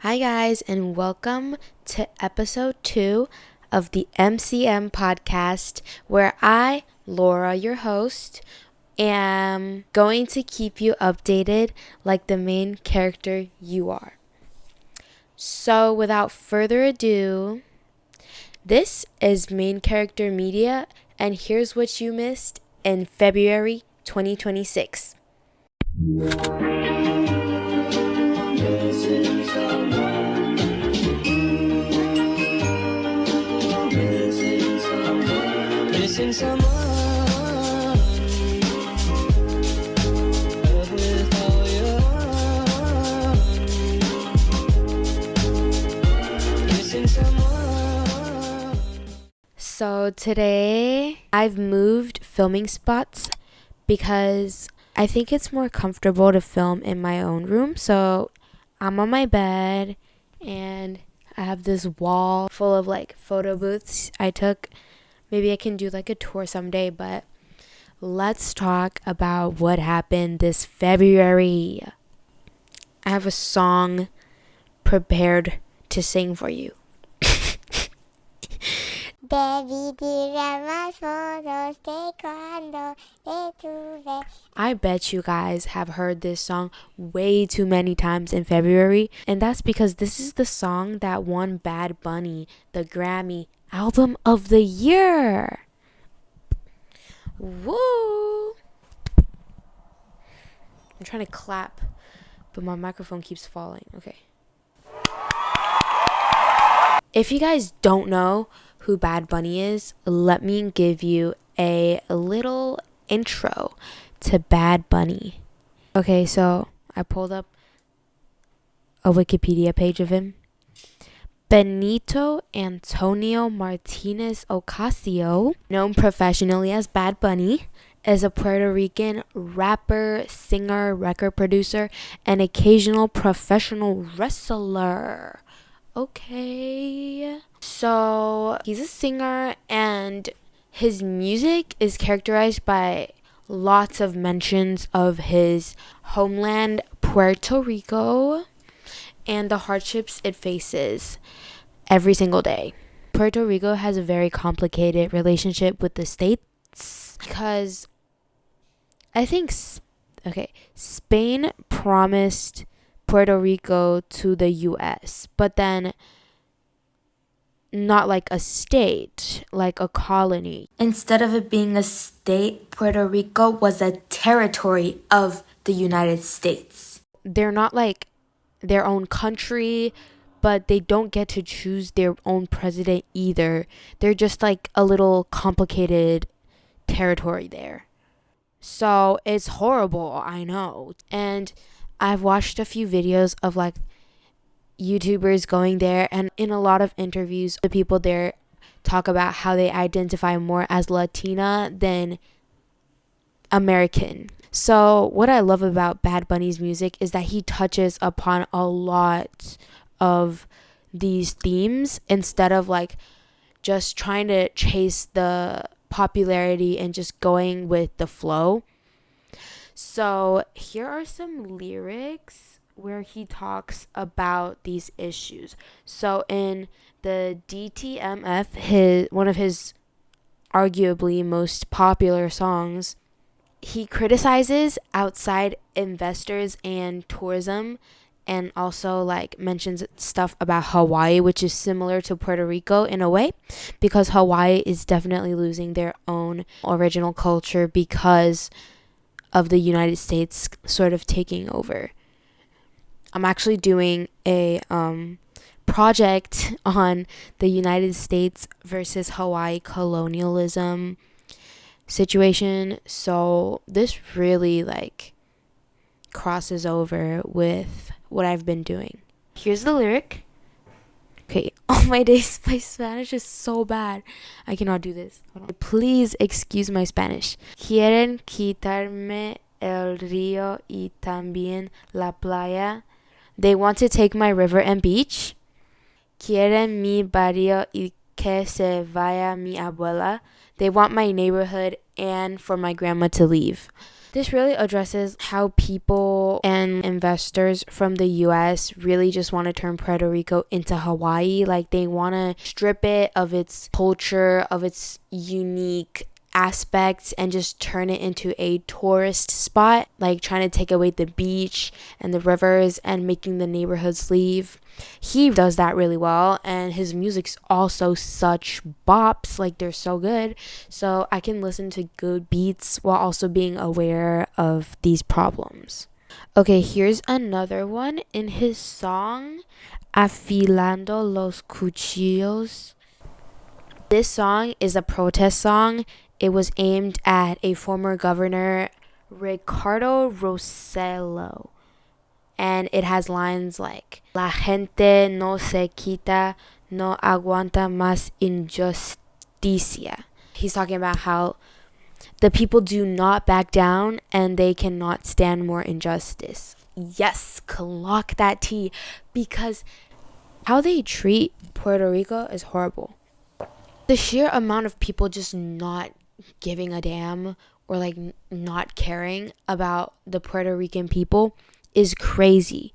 Hi, guys, and welcome to episode 2 of the MCM podcast, where I, Laura, your host, am going to keep you updated like the main character you are. So, without further ado, this is Main Character Media, and here's what you missed in February 2026. Missing someone with all your missing someone. So today I've moved filming spots because I think it's more comfortable to film in my own room. So I'm on my bed and I have this wall full of like photo booths I took. Maybe I can do like a tour someday, but let's talk about what happened this February. I have a song prepared to sing for you. Devi dirá fotos de cuando te tuve. I bet you guys have heard this song way too many times in February, and that's because this is the song that won Bad Bunny the Grammy Album of the Year. Woo! I'm trying to clap, but my microphone keeps falling. Okay. If you guys don't know who Bad Bunny is, let me give you a little intro to Bad Bunny. Okay, so I pulled up a Wikipedia page of him. Benito Antonio Martinez Ocasio, known professionally as Bad Bunny, is a Puerto Rican rapper, singer, record producer, and occasional professional wrestler. Okay. So he's a singer and his music is characterized by lots of mentions of his homeland, Puerto Rico, and the hardships it faces every single day. Puerto Rico has a very complicated relationship with the States because I think, Spain promised Puerto Rico to the US, but then not like a state, like a colony. Instead of it being a state, Puerto Rico was a territory of the United States. They're not like their own country, but they don't get to choose their own president either. They're just like a little complicated territory there. So it's horrible, I know. And I've watched a few videos of like YouTubers going there, and in a lot of interviews, the people there talk about how they identify more as Latina than American. So what I love about Bad Bunny's music is that he touches upon a lot of these themes instead of like just trying to chase the popularity and just going with the flow. So here are some lyrics where he talks about these issues. So in the DTMF, one of his arguably most popular songs, he criticizes outside investors and tourism, and also like mentions stuff about Hawaii, which is similar to Puerto Rico in a way, because Hawaii is definitely losing their own original culture because of the United States sort of taking over. I'm actually doing a project on the United States versus Hawaii colonialism situation. So this really like crosses over with what I've been doing. Here's the lyric. Okay, all my days, my Spanish is so bad. I cannot do this. Please excuse my Spanish. Quieren quitarme el río y también la playa. They want to take my river and beach. Quieren mi barrio y que se vaya mi abuela. They want my neighborhood and for my grandma to leave. This really addresses how people and investors from the US really just want to turn Puerto Rico into Hawaii. Like, they want to strip it of its culture, of its unique aspects, and just turn it into a tourist spot, like trying to take away the beach and the rivers and making the neighborhoods leave. He does that really well, and his music's also such bops, like they're so good. So I can listen to good beats while also being aware of these problems. Okay, here's another one in his song Afilando los Cuchillos. This song is a protest song. It was aimed at a former governor, Ricardo Rossello. And it has lines like, La gente no se quita, no aguanta más injusticia. He's talking about how the people do not back down and they cannot stand more injustice. Yes, clock that T, because how they treat Puerto Rico is horrible. The sheer amount of people just not giving a damn or like not caring about the Puerto Rican people is crazy.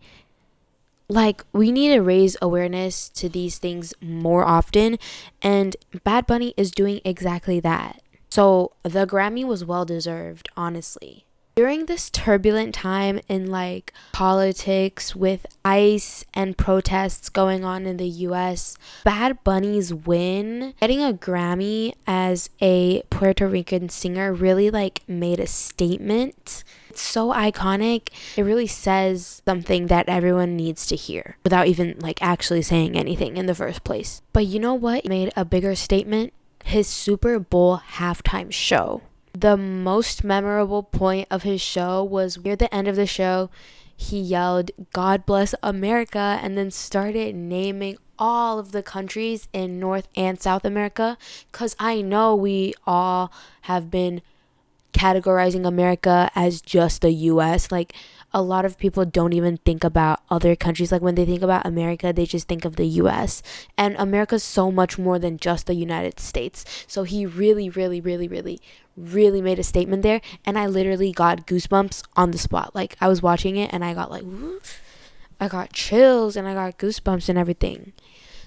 Like, we need to raise awareness to these things more often, and Bad Bunny is doing exactly that. So the Grammy was well deserved, honestly. During this turbulent time in like politics with ICE and protests going on in the US, Bad Bunny's win, getting a Grammy as a Puerto Rican singer, really like made a statement. It's so iconic. It really says something that everyone needs to hear without even like actually saying anything in the first place. But you know what made a bigger statement? His Super Bowl halftime show. The most memorable point of his show was near the end of the show, he yelled, "God bless America," and then started naming all of the countries in North and South America, because I know we all have been categorizing America as just the US. Like, a lot of people don't even think about other countries. Like, when they think about America, they just think of the US. And America's so much more than just the United States. So he really, really, really, really, really made a statement there. And I literally got goosebumps on the spot. Like, I was watching it and I got like, I got chills and I got goosebumps and everything.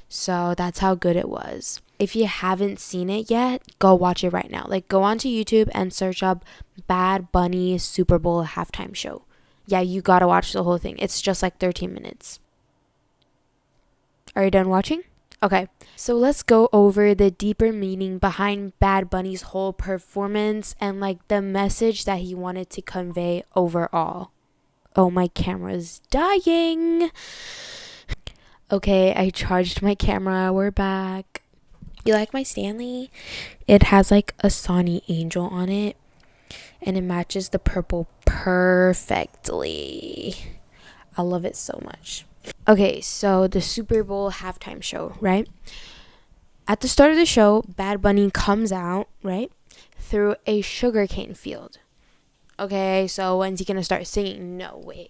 So that's how good it was. If you haven't seen it yet, go watch it right now. Like, go onto YouTube and search up Bad Bunny Super Bowl halftime show. Yeah, you gotta watch the whole thing. It's just like 13 minutes. Are you done watching? Okay, so let's go over the deeper meaning behind Bad Bunny's whole performance and like the message that he wanted to convey overall. Oh, my camera's dying. Okay, I charged my camera. We're back. You like my Stanley? It has like a Sonny Angel on it, and it matches the purple perfectly. I love it so much. Okay, so the Super Bowl halftime show, right? At the start of the show, Bad Bunny comes out, right, through a sugarcane field. Okay, so when's he gonna start singing? No, wait.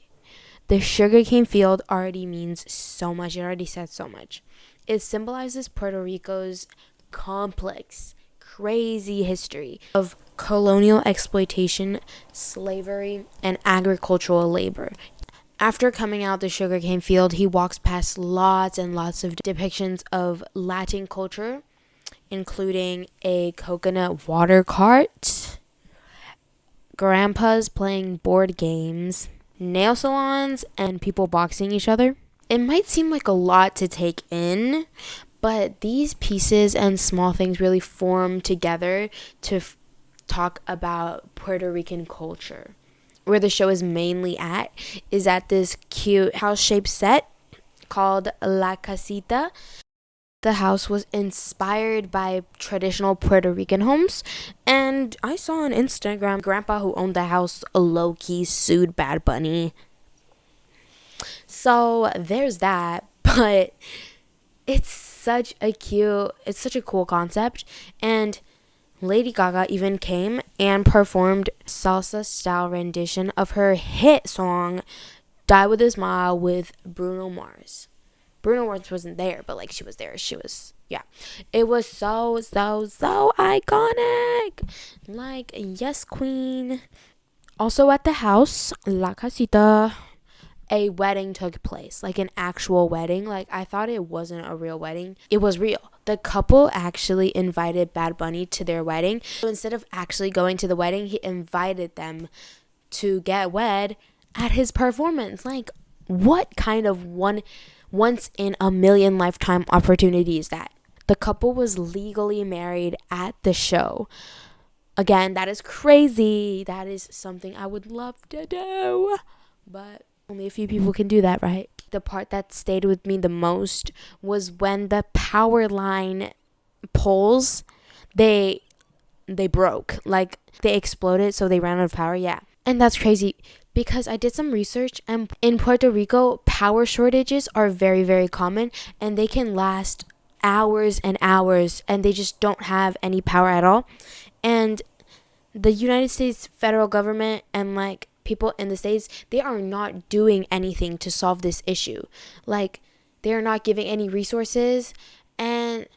The sugarcane field already means so much. It already says so much. It symbolizes Puerto Rico's complex, crazy history of colonial exploitation, slavery, and agricultural labor. After coming out the sugarcane field, he walks past lots and lots of depictions of Latin culture, including a coconut water cart, grandpas playing board games, nail salons, and people boxing each other. It might seem like a lot to take in, but these pieces and small things really form together to talk about Puerto Rican culture. Where the show is mainly at is at this cute house-shaped set called La Casita. The house was inspired by traditional Puerto Rican homes, and I saw on Instagram grandpa who owned the house low-key sued Bad Bunny. So there's that, but it's such a cool concept, and Lady Gaga even came and performed salsa-style rendition of her hit song Die With A Smile with Bruno Mars. Bruno Mars wasn't there, but like she was there. Yeah. It was so iconic. Like, yes, queen. Also at the house, La Casita, a wedding took place, like an actual wedding. Like, I thought it wasn't a real wedding. It was real. The couple actually invited Bad Bunny to their wedding. So instead of actually going to the wedding, he invited them to get wed at his performance. Like, what kind of once in a million lifetime opportunity is that? The couple was legally married at the show. Again, that is crazy. That is something I would love to do. But only a few people can do that, right? The part that stayed with me the most was when the power line poles, they broke. Like, they exploded, so they ran out of power. Yeah. And that's crazy because I did some research, and in Puerto Rico, power shortages are very, very common, and they can last hours and hours, and they just don't have any power at all. And the United States federal government and like people in the States, they are not doing anything to solve this issue. Like, they are not giving any resources. And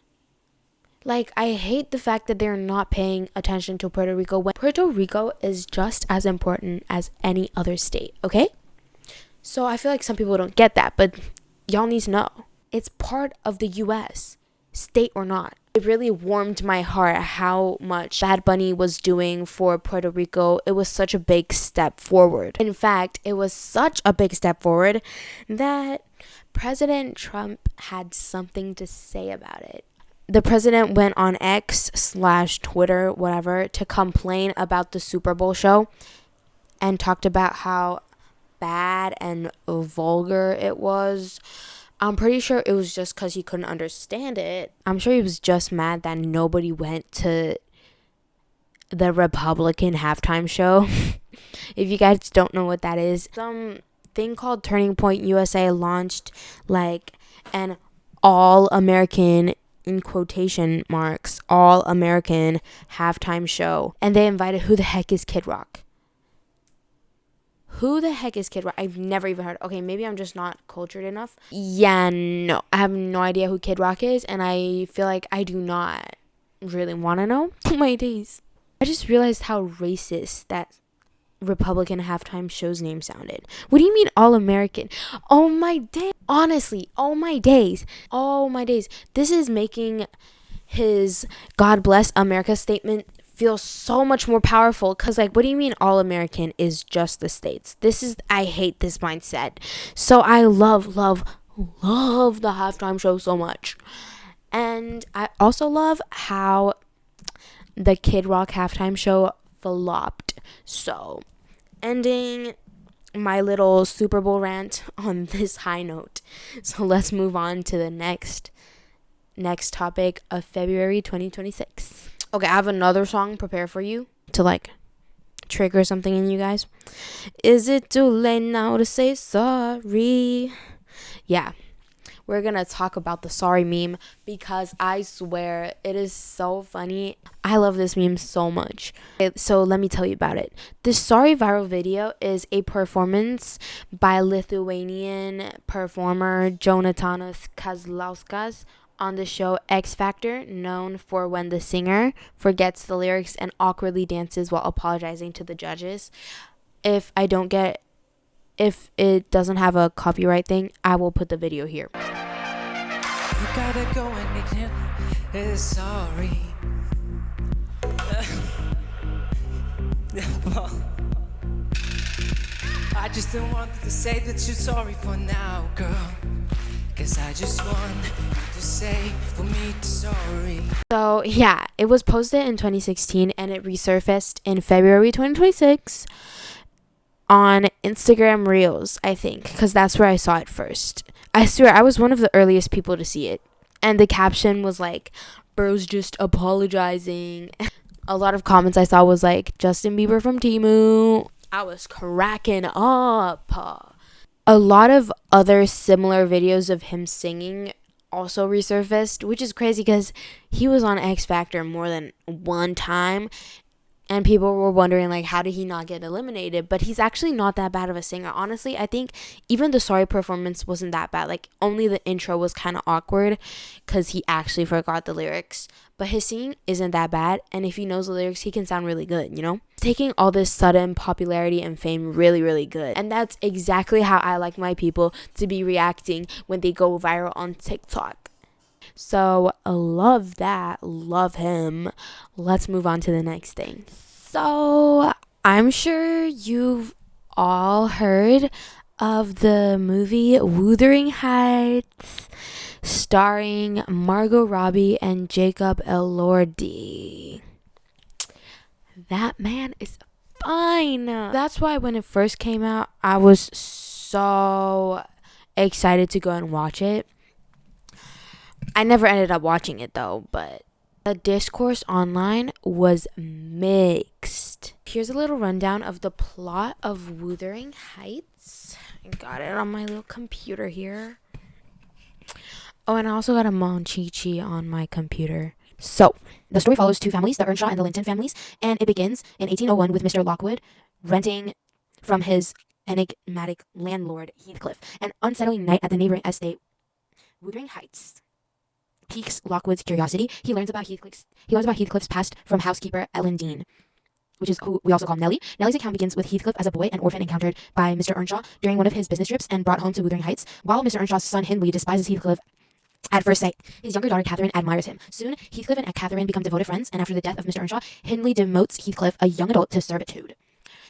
like, I hate the fact that they're not paying attention to Puerto Rico when Puerto Rico is just as important as any other state, okay? So I feel like some people don't get that, but y'all need to know. It's part of the US, state or not. It really warmed my heart how much Bad Bunny was doing for Puerto Rico. It was such a big step forward. In fact, it was such a big step forward that President Trump had something to say about it. The president went on X/Twitter, whatever, to complain about the Super Bowl show and talked about how bad and vulgar it was. I'm pretty sure it was just because he couldn't understand it. I'm sure he was just mad that nobody went to the Republican halftime show. If you guys don't know what that is, some thing called Turning Point USA launched like an all-American, in quotation marks, all-American halftime show. And they invited Who the Heck is Kid Rock? Who the heck is Kid Rock? I've never even heard. Okay, maybe I'm just not cultured enough. Yeah, no. I have no idea who Kid Rock is, and I feel like I do not really want to know. Oh my days. I just realized how racist that Republican halftime show's name sounded. What do you mean all-American? Oh my day. Honestly, oh my days. Oh my days. This is making his God bless America statement feel so much more powerful, because like, what do you mean all American is just the states? I hate this mindset. So I love the halftime show so much. And I also love how the Kid Rock halftime show flopped. So, ending my little Super Bowl rant on this high note. So let's move on to the next topic of February 2026. Okay, I have another song prepared for you to like trigger something in you guys. Is it too late now to say sorry? Yeah, we're gonna talk about the sorry meme because I swear it is so funny. I love this meme so much. So let me tell you about it. This sorry viral video is a performance by Lithuanian performer Jonatanas Kazlauskas on the show X Factor, known for when the singer forgets the lyrics and awkwardly dances while apologizing to the judges. If it doesn't have a copyright thing, I will put the video here. You gotta go and admit is sorry. I just don't want to say that you're sorry for now, girl. Guess I just want you to say for me to sorry. So yeah, it was posted in 2016 and it resurfaced in February 2026 on Instagram Reels, I think, because that's where I saw it first. I swear I was one of the earliest people to see it. And the caption was like, bro's just apologizing. A lot of comments I saw was like, Justin Bieber from Temu. I was cracking up. A lot of other similar videos of him singing also resurfaced, which is crazy because he was on X Factor more than one time. And people were wondering, like, how did he not get eliminated? But he's actually not that bad of a singer. Honestly, I think even the Sorry performance wasn't that bad. Like, only the intro was kind of awkward because he actually forgot the lyrics. But his singing isn't that bad. And if he knows the lyrics, he can sound really good, you know? Taking all this sudden popularity and fame really, really good. And that's exactly how I like my people to be reacting when they go viral on TikTok. So, love that. Love him. Let's move on to the next thing. So, I'm sure you've all heard of the movie Wuthering Heights, starring Margot Robbie and Jacob Elordi. That man is fine. That's why when it first came out, I was so excited to go and watch it. I never ended up watching it though, but the discourse online was mixed. Here's a little rundown of the plot of Wuthering Heights. I got it on my little computer here. Oh, and I also got a Monchichi on my computer. So, the story follows two families, the Earnshaw and the Linton families, and it begins in 1801 with Mr. Lockwood renting from his enigmatic landlord, Heathcliff. An unsettling night at the neighboring estate, Wuthering Heights, piques Lockwood's curiosity. He learns about Heathcliff's past from housekeeper Ellen Dean, which is who we also call Nellie. Nellie's account begins with Heathcliff as a boy, an orphan encountered by Mr. Earnshaw during one of his business trips and brought home to Wuthering Heights. While Mr. Earnshaw's son Hindley despises Heathcliff at first sight, his younger daughter Catherine admires him. Soon, Heathcliff and Catherine become devoted friends, and after the death of Mr. Earnshaw, Hindley demotes Heathcliff, a young adult, to servitude.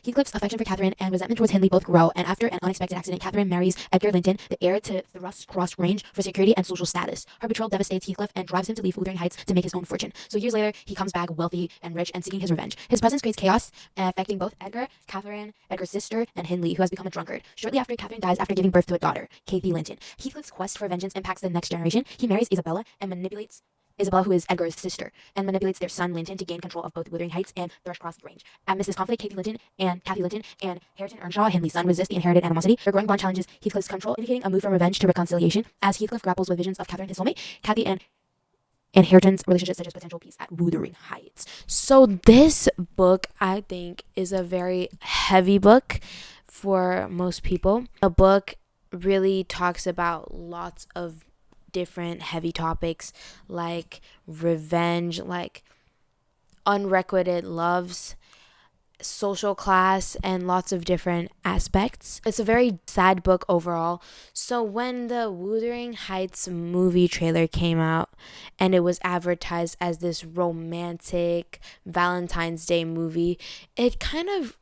Heathcliff's affection for Catherine and resentment towards Hindley both grow, and after an unexpected accident, Catherine marries Edgar Linton, the heir to Thrushcross Grange, for security and social status. Her betrayal devastates Heathcliff and drives him to leave Wuthering Heights to make his own fortune. So years later, he comes back wealthy and rich and seeking his revenge. His presence creates chaos, affecting both Edgar, Catherine, Edgar's sister, and Hindley, who has become a drunkard. Shortly after, Catherine dies after giving birth to a daughter, Kathy Linton. Heathcliff's quest for vengeance impacts the next generation. He marries Isabella, who is Edgar's sister, and manipulates their son Linton to gain control of both Wuthering Heights and Thrushcross Grange. Amidst this conflict, Kathy Linton and Hareton Earnshaw, Hindley's son, resist the inherited animosity. Their growing bond challenges Heathcliff's control, indicating a move from revenge to reconciliation. As Heathcliff grapples with visions of Catherine, his soulmate, Kathy and Hareton's relationship such as potential peace at Wuthering Heights. So this book, I think, is a very heavy book for most people. The book really talks about lots of different heavy topics like revenge, like unrequited loves, social class, and lots of different aspects. It's a very sad book overall. So when the Wuthering Heights movie trailer came out and it was advertised as this romantic Valentine's Day movie, it kind of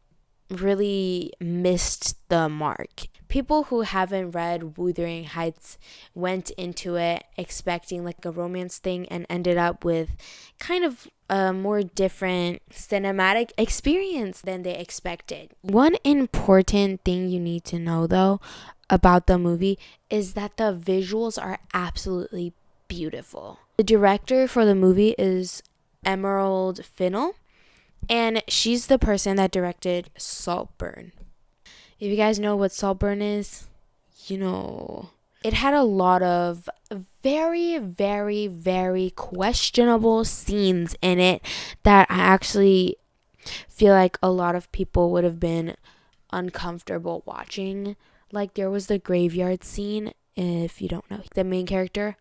really missed the mark. People who haven't read Wuthering Heights went into it expecting like a romance thing and ended up with kind of a more different cinematic experience than they expected. One important thing you need to know though about the movie is that the visuals are absolutely beautiful. The director for the movie is Emerald Fennell, and she's the person that directed Saltburn. If you guys know what Saltburn is, you know. It had a lot of very, very, very questionable scenes in it that I actually feel like a lot of people would have been uncomfortable watching. Like there was the graveyard scene, if you don't know. The main character,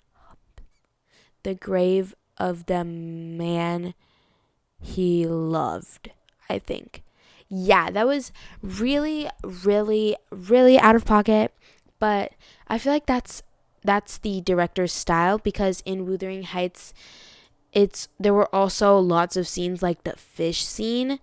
the grave of the man he loved, I think. Yeah, that was really, really, really out of pocket, but I feel like that's the director's style, because in Wuthering Heights, there were also lots of scenes like the fish scene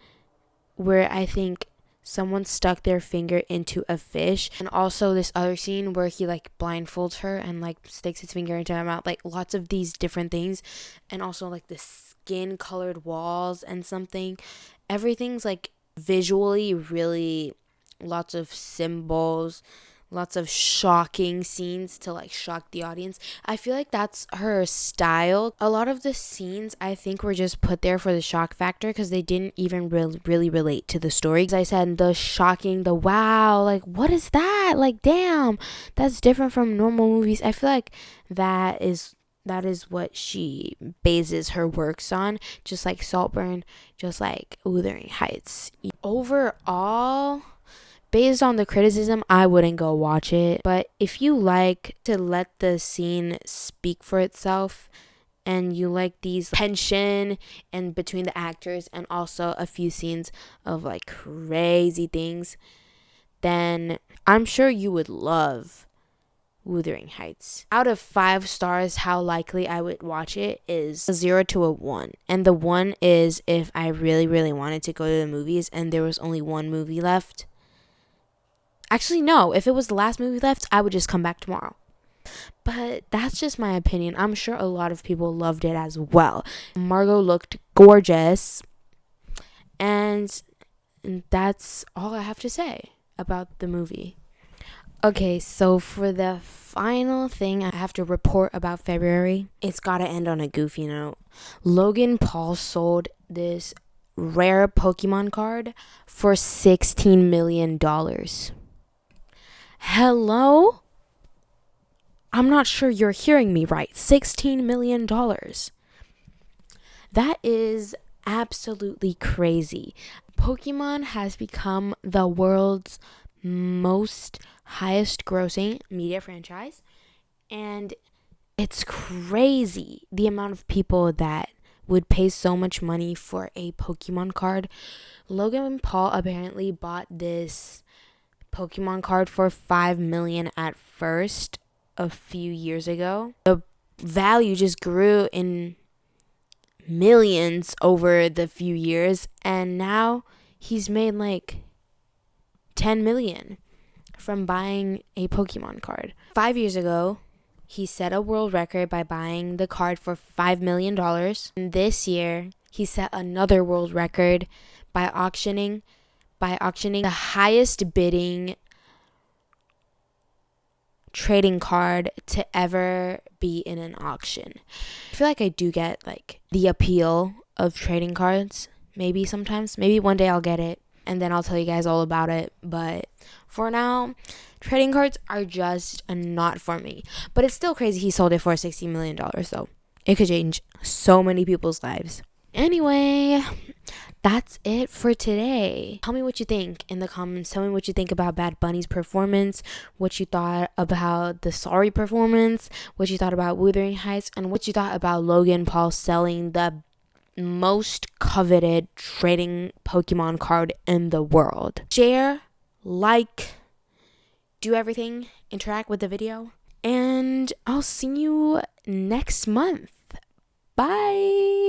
where I think someone stuck their finger into a fish, and also this other scene where he like blindfolds her and like sticks his finger into her mouth, like lots of these different things, and also like the skin colored walls and something. Everything's like visually really lots of symbols, lots of shocking scenes to like shock the audience. I feel like that's her style. A lot of the scenes I think were just put there for the shock factor because they didn't even really relate to the story. As I said, the shocking, the wow, like what is that? Like damn, that's different from normal movies. I feel like that is that is what she bases her works on, just like Saltburn, just like Wuthering Heights. Overall, based on the criticism, I wouldn't go watch it. But if you like to let the scene speak for itself, and you like these tension and between the actors and also a few scenes of like crazy things, then I'm sure you would love Wuthering Heights. Out of 5 stars, how likely I would watch it is a 0 to a 1. And the 1 is if I really, really wanted to go to the movies and there was only one movie left. Actually, no. If it was the last movie left, I would just come back tomorrow. But that's just my opinion. I'm sure a lot of people loved it as well. Margot looked gorgeous. And that's all I have to say about the movie. Okay, so for the final thing I have to report about February, it's gotta end on a goofy note. Logan Paul sold this rare Pokemon card for $16 million. Hello? I'm not sure you're hearing me right. $16 million. That is absolutely crazy. Pokemon has become the world's most highest grossing media franchise, and it's crazy the amount of people that would pay so much money for a Pokemon card. Logan Paul apparently bought this Pokemon card for $5 million at first a few years ago. The value just grew in millions over the few years, and now he's made like 10 million from buying a Pokemon card. 5 years ago, he set a world record by buying the card for $5 million. And this year, he set another world record by auctioning the highest bidding trading card to ever be in an auction. I feel like I do get like the appeal of trading cards. Maybe sometimes. Maybe one day I'll get it and then I'll tell you guys all about it. But for now, trading cards are just not for me. But it's still crazy he sold it for $60 million though. It could change so many people's lives. Anyway, that's it for today. Tell me what you think in the comments. Tell me what you think about Bad Bunny's performance, what you thought about the Sorry performance, what you thought about Wuthering Heights, and what you thought about Logan Paul selling the most coveted trading Pokemon card in the world. Share, like, do everything, interact with the video, and I'll see you next month. Bye.